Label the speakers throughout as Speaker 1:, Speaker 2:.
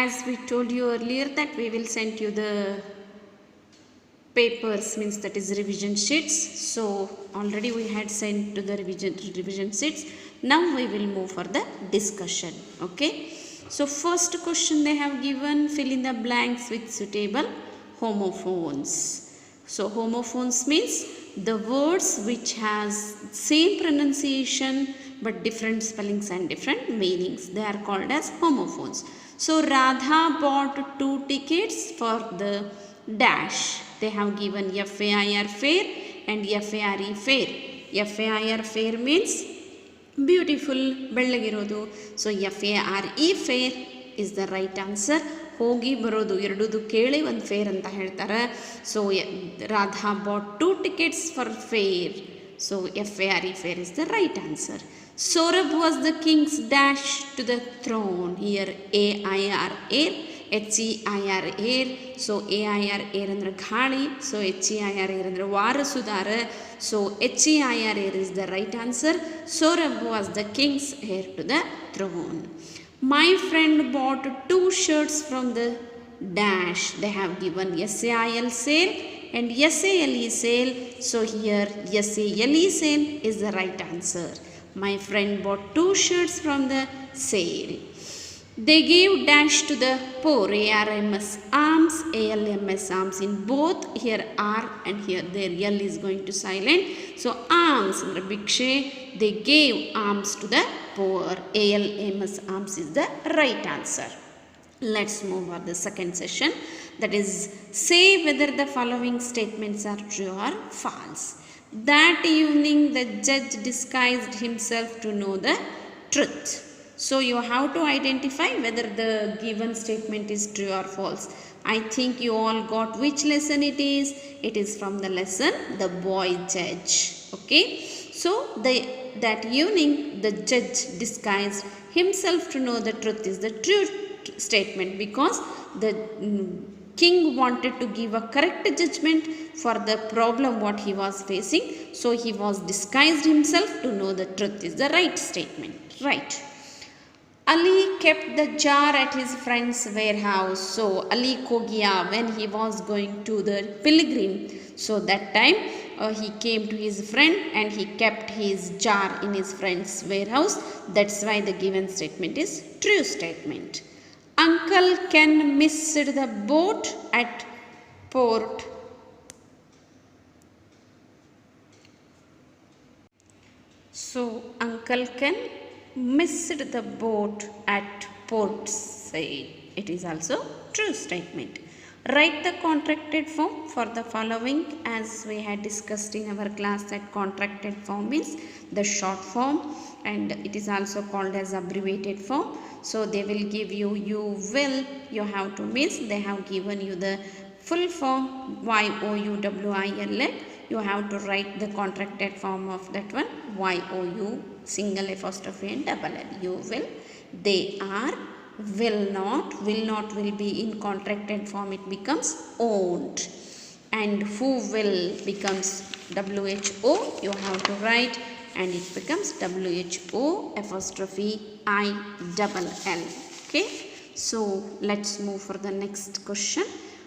Speaker 1: as we told you earlier that we will send you the papers, means that is revision sheets. So already we had sent to the revision sheets. Now we will move for the discussion. Okay, so first question they have given, fill in the blanks with suitable homophones. So homophones means the words which has same pronunciation but different spellings and different meanings, they are called as homophones. So Radha bought 2 tickets for the dash. They have given FAIR fair and FARE fair. FAIR fair means beautiful, ಬೆಳ್ಳಗಿರೋದು. So FARE fair is the right answer. ಹೋಗಿ ಬರೋದು ಎರಡೂದು ಕೇಳಿ ಒಂದು fair ಅಂತ ಹೇಳ್ತಾರೆ. So Radha bought 2 tickets for fair. So FARE fair is the right answer. Saurabh was the king's dash to the throne. Here AIR air, HEIR air. So AIR air ಅಂದ್ರೆ ಗಾಳಿ, so HEIR air ಅಂದ್ರೆ ವಾರಸುದಾರ. So HEIR air is the right answer. Saurabh was the king's heir to the throne. My friend bought 2 shirts from the dash. They have given SAIL sale and SALE sale. So here SALE sale is the right answer. My friend bought 2 shirts from the sale. They gave dash to the poor. ARMS arms, ALMS arms in both. Here R and here their L is going to silent. So arms, Bhikshe, they gave arms to the poor. ALMS arms is the right answer. Let's move on the second session, that is say whether the following statements are true or false. That evening the judge disguised himself to know the truth. So you have to identify whether the given statement is true or false. I think you all got which lesson it is. It is from the lesson The Boy Judge. Okay, so that evening the judge disguised himself to know the truth is the true statement, because the king wanted to give a correct judgment for the problem what he was facing. So he was disguised himself to know the truth is the right statement. Right. Ali kept the jar at his friend's warehouse. So Ali Kogia, when he was going to the pilgrim, so that time he came to his friend and he kept his jar in his friend's warehouse. That's why the given statement is true statement. Uncle Ken missed the boat at port. So Uncle Ken missed the boat at Port Said. It is also true statement. Write the contracted form for the following. As we had discussed in our class, that contracted form means the short form and it is also called as abbreviated form. So they will give you will, you have to miss, they have given you the full form YOUWILL. You have to write the contracted form of that one, YOU single apostrophe and double L. You will, they are, will not will be in contracted form, it becomes owned, and who will becomes WHO, you have to write, and it becomes WHO apostrophe ILL. Okay, so let's move for the next question.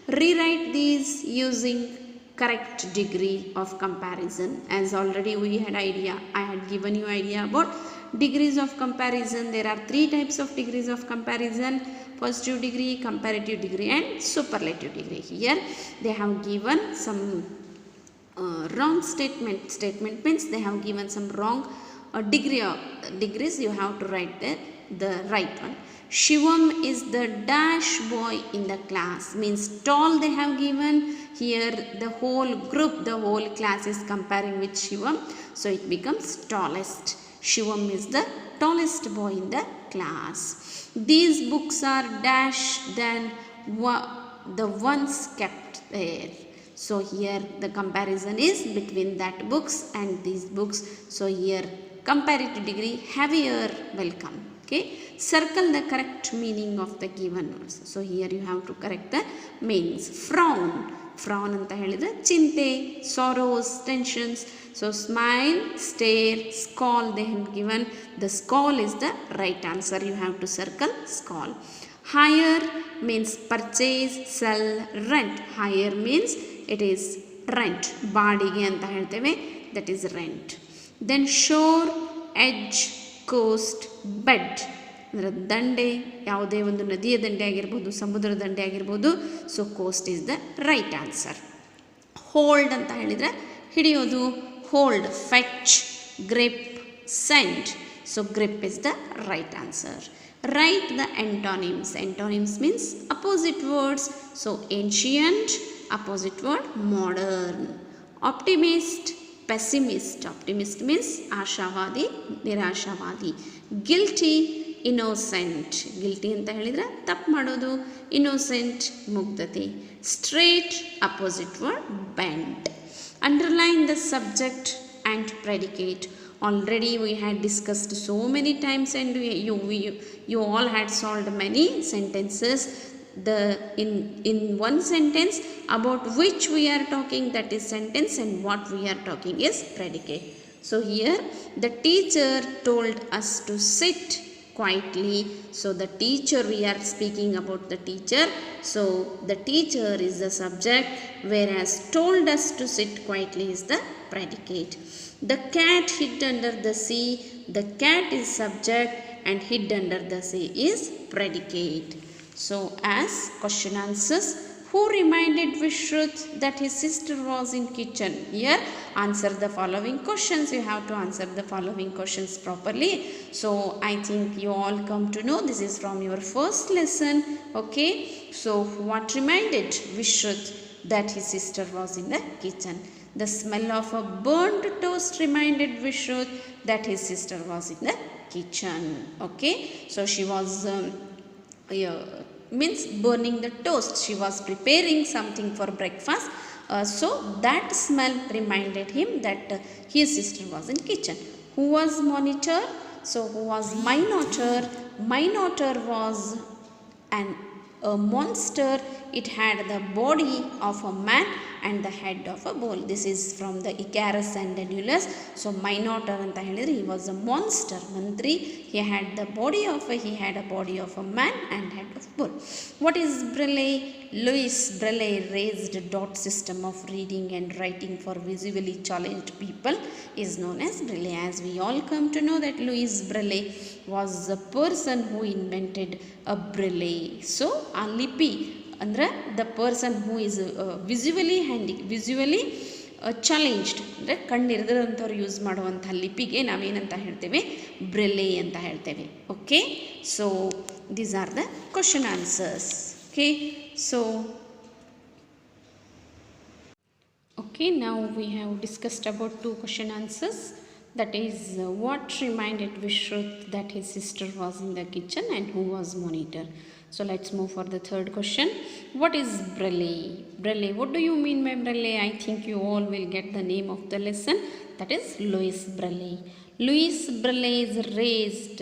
Speaker 1: Rewrite these using correct degree of comparison. As already we had idea, I had given you idea about degrees of comparison. There are 3 types of degrees of comparison: positive degree, comparative degree and superlative degree. Here they have given some wrong statement. Statement means they have given some wrong degrees. You have to write the right one. Shivam is the dash boy in the class, means tall they have given. Here the whole group, the whole class is comparing with Shivam, so it becomes tallest. Shivam is the tallest boy in the class. These books are dash than the ones kept there. So here the comparison is between that books and these books. So here comparative degree, heavier will come. Okay, circle the correct meaning of the given words. So here you have to correct the meanings. Frown anta helidre chinte, sorrows, tensions. So smile, stare, scowl they have given. The scowl is the right answer. You have to circle scowl. Hire means purchase, sell, rent. Hire means it is rent. ಬಾಡಿಗೆ ಅಂತ ಹೇಳ್ತೇವೆ, that is rent. Then shore, edge, coast, bed. ಅಂದರೆ ದಂಡೆ, ಯಾವುದೇ ಒಂದು ನದಿಯ ದಂಡೆ ಆಗಿರ್ಬೋದು, ಸಮುದ್ರ ದಂಡೆ ಆಗಿರ್ಬೋದು. So coast is the right answer. Hold ಅಂತ ಹೇಳಿದರೆ ಹಿಡಿಯೋದು, hold, fetch, grip, send. So grip is the right answer. Write the antonyms. Antonyms means opposite words. So ancient, opposite word modern. Optimist, pessimist. Optimist means ashavadi, nirashavadi. Guilty, innocent. Guilty anta helidre tappu madodu, innocent mugdati. Straight, opposite word bent. Underline the subject and predicate. Already we had discussed so many times, and you all had solved many sentences. In one sentence about which we are talking, that is sentence, and what we are talking is predicate. So here the teacher told us to sit quietly. So the teacher, we are speaking about the teacher. So the teacher is the subject, whereas told us to sit quietly is the predicate. The cat hid under the sea. The cat is subject and hid under the sea is predicate. So as question answers, who reminded Vishruth that his sister was in kitchen? Here answer the following questions. You have to answer the following questions properly. So I think you all come to know this is from your first lesson. Okay. So what reminded Vishruth that his sister was in the kitchen? The smell of a burnt toast reminded Vishruth that his sister was in the kitchen. Okay. So she was means burning the toast. She was preparing something for breakfast. So that smell reminded him that his sister was in kitchen. Who was monitor? So who was Minotaur? Minotaur was a monster. It had the body of a man and the head of a bull. This is from the Icarus and Daedalus. So Minotaur anta helidre he was a monster mantri. He had a body of a man and head of bull. What is Braille? Louis Braille raised dot system of reading and writing for visually challenged people is known as Braille. As we all come to know that Louis Braille was the person who invented a Braille. So a lipi ಅಂದರೆ the person who is visually challenged, ಅಂದರೆ ಕಣ್ಣಿರದಂಥವ್ರು use ಮಾಡುವಂಥ ಲಿಪಿಗೆ ನಾವೇನಂತ ಹೇಳ್ತೇವೆ? ಬ್ರೆಲೆ ಅಂತ ಹೇಳ್ತೇವೆ. Okay. So these are the question answers. Okay. So okay, now we have discussed about 2 question answers. That is what reminded Vishruth that his sister was in the kitchen and who was monitor. So let's move for the third question. What is Braille? Braille, what do you mean by Braille? I think you all will get the name of the lesson. That is Louis Braille. Louis Braille's raised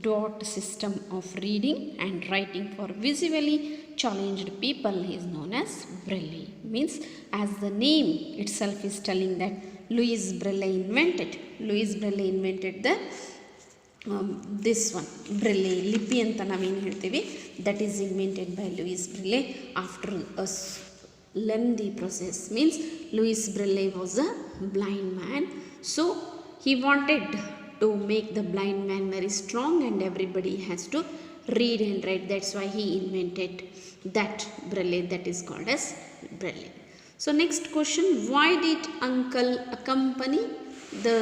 Speaker 1: dot system of reading and writing for visually challenged people is known as Braille. Means as the name itself is telling that Louis Braille invented the this one Braille ಲಿಪಿ ಅಂತ ನಾವೇನು ಹೇಳ್ತೀವಿ, that is invented by Louis Braille after a lengthy process. Means Louis Braille was a blind man, so he wanted to make the blind man very strong and everybody has to read and write. That's why he invented that Braille, that is called as Braille. So next question, why did uncle accompany the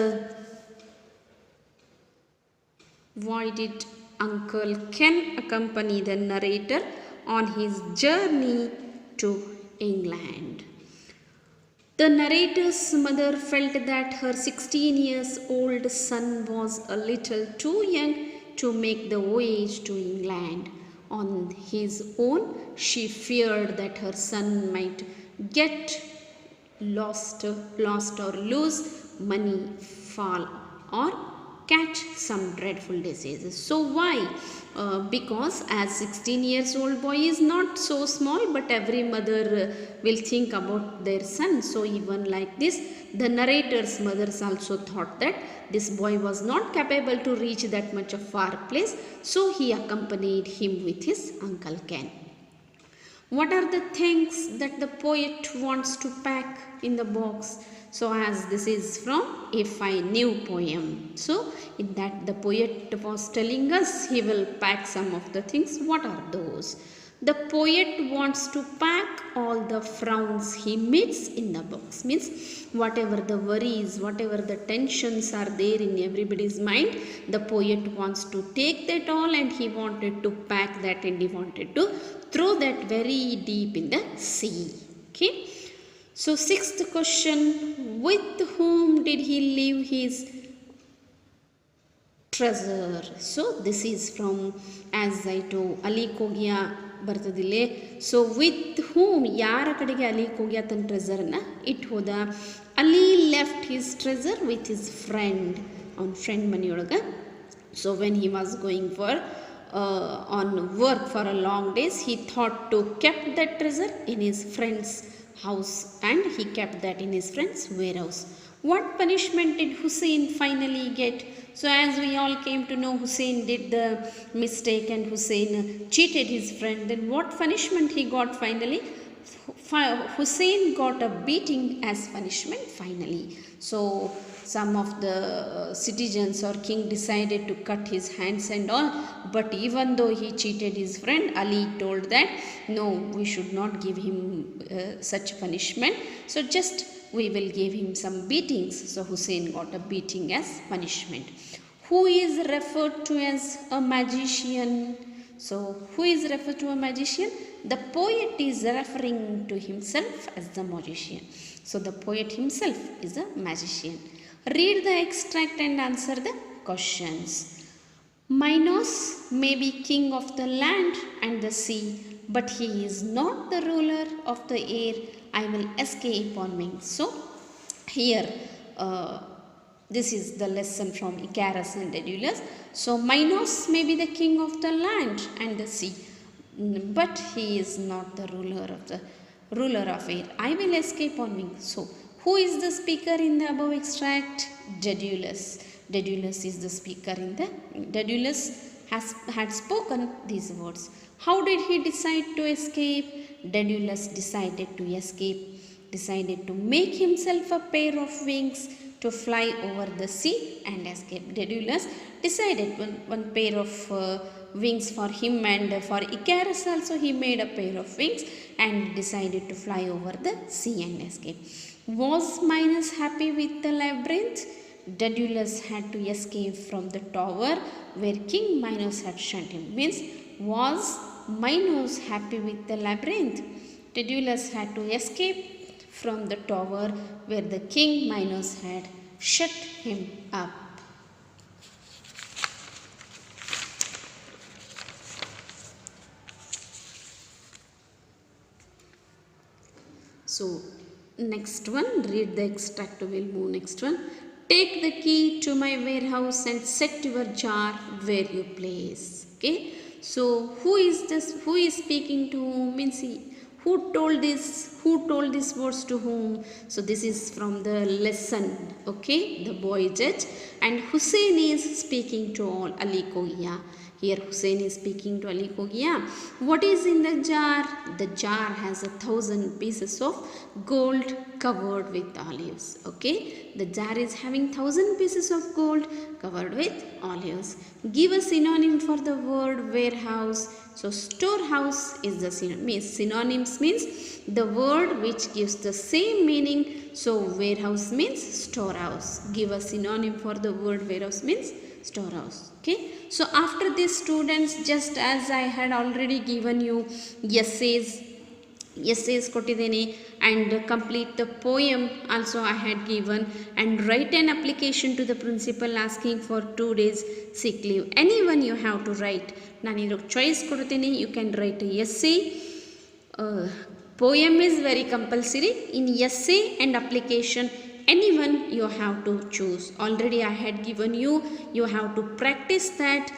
Speaker 1: Why did Uncle Ken accompany the narrator on his journey to England? The narrator's mother felt that her 16 years old son was a little too young to make the voyage to England on his own. She feared that her son might get lost or lose money, fall or catch some dreadful diseases. So why? Because as 16 years old boy is not so small, but every mother will think about their son. So even like this, the narrator's mothers also thought that this boy was not capable to reach that much of far place, so he accompanied him with his Uncle Ken. What are the things that the poet wants to pack in the box? So as this is from If I Knew poem, so in that the poet was telling us he will pack some of the things. What are those? The poet wants to pack all the frowns he meets in the box. Means whatever the worries, whatever the tensions are there in everybody's mind, the poet wants to take that all, and he wanted to pack that, and he wanted to throw that very deep in the sea. Okay. So sixth question, with whom did he leave his treasure? So this is from, as I told, Ali Kogia ಬರ್ತದಿಲ್ಲೇ. So with whom, ಯಾರ ಕಡೆಗೆ Ali ಹೋಗ್ಯ ತನ್ನ ಟ್ರೆಸರ್ನ ಇಟ್ಟು ಹೋದ? Ali left his treasure with his friend, ಅವನ friend ಮನೆಯೊಳಗೆ. So when he was going for on work for a long days, he thought to kept that treasure in his friend's house, and he kept that in his friend's warehouse. What punishment did Hussein finally get? So as we all came to know, Hussein did the mistake and Hussein cheated his friend. Then what punishment he got finally? Hussein got a beating as punishment finally. So some of the citizens or king decided to cut his hands and all, but even though he cheated his friend, Ali told that no, we should not give him such punishment, so just we will give him some beatings. So Hussein got a beating as punishment. Who is referred to as a magician? So who is referred to a magician? The poet is referring to himself as the magician. So the poet himself is a magician. Read the extract and answer the questions. Minos may be king of the land and the sea, but he is not the ruler of the air. I will escape on wings. So here this is the lesson from Icarus and Daedalus. So Minos may be the king of the land and the sea, but he is not the ruler of air. I will escape on wings. So who is the speaker in the above extract? Daedalus. Daedalus is the speaker in the. Daedalus had spoken these words. How did he decide to escape? Daedalus decided to escape, decided to make himself a pair of wings to fly over the sea and escape. Daedalus decided one pair of wings for him, and for Icarus also he made a pair of wings and decided to fly over the sea and escape. Was Minos happy with the labyrinth? Daedalus had to escape from the tower where King Minos had shut him. Means, was Minos happy with the labyrinth? Daedalus had to escape from the tower where the King Minos had shut him up. So next one, read the extract, we'll move next one. Take the key to my warehouse and set your jar where you place. Okay, so who is this? Who is speaking to whom? Means who told this words to whom? So this is from the lesson, okay, the boy judge, and Hussein is speaking to all Ali Kogia. Here Hussein is speaking to Ali Kogia. What is in the jar? The jar has 1,000 pieces of gold covered with olives. Okay, the jar is having 1,000 pieces of gold covered with olives. Give a synonym for the word warehouse. So storehouse is the synonym. Synonyms means the word which gives the same meaning. So warehouse means storehouse. Give a synonym for the word warehouse means storehouse. Okay, so after this, students, just as I had already given you essays ಕೊಟ್ಟಿದ್ದೇನೆ, and complete the poem also I had given, and write an application to the principal asking for 2 days sick leave. Anyone you have to write. ನಾನು ಇದಕ್ಕೆ choice ಕೊಡ್ತೀನಿ. You can write a essay. Poem is very compulsory. In essay and application, anyone you have to choose. Already I had given you, you have to practice that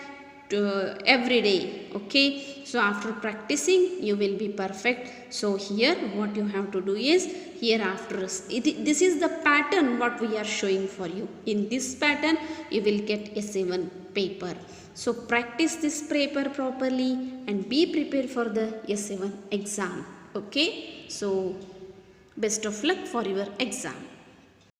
Speaker 1: every day. Okay, so after practicing you will be perfect. So here what you have to do is, here after this is the pattern what we are showing for you. In this pattern you will get essay 1 paper. So practice this paper properly and be prepared for the essay 1 exam. Okay, so best of luck for your exam.